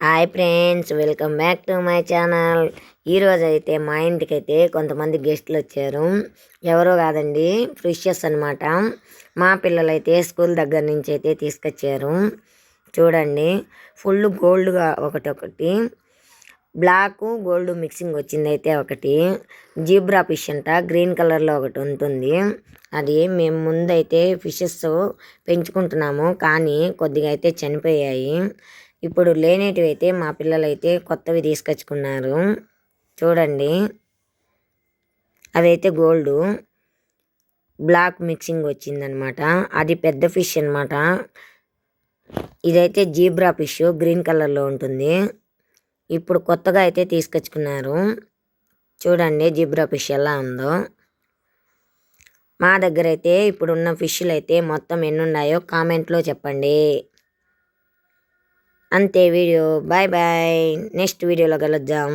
Hi friends, welcome back to my channel. ఈరోజు అయితే మా ఇంటికైతే కొంతమంది గెస్టులు వచ్చారు. ఎవరో కాదండి, ఫిషెస్ అనమాట. మా పిల్లలైతే స్కూల్ దగ్గర నుంచి అయితే తీసుకొచ్చారు. చూడండి, ఫుల్ గోల్డ్గా ఒకటి బ్లాక్ గోల్డ్ మిక్సింగ్ వచ్చింది. అయితే ఒకటి జీబ్రా ఫిష్ అంట, గ్రీన్ కలర్లో ఒకటి ఉంటుంది. అది మేము ముందైతే ఫిషెస్ పెంచుకుంటున్నాము, కానీ కొద్దిగా అయితే చనిపోయాయి. ఇప్పుడు లేనేటివి అయితే మా పిల్లలైతే కొత్తవి తీసుకొచ్చుకున్నారు. చూడండి, అవైతే గోల్డ్ బ్లాక్ మిక్సింగ్ వచ్చిందనమాట. అది పెద్ద ఫిష్ అనమాట. ఇదైతే జీబ్రా ఫిష్, గ్రీన్ కలర్లో ఉంటుంది. ఇప్పుడు కొత్తగా అయితే తీసుకొచ్చుకున్నారు. చూడండి జీబ్రా ఫిష్ ఎలా ఉందో. మా దగ్గర అయితే ఇప్పుడున్న ఫిష్లు అయితే మొత్తం ఎన్ని ఉన్నాయో కామెంట్లో చెప్పండి. అంతే వీడియో. Bye bye. నెక్స్ట్ వీడియోలో కలుద్దాం.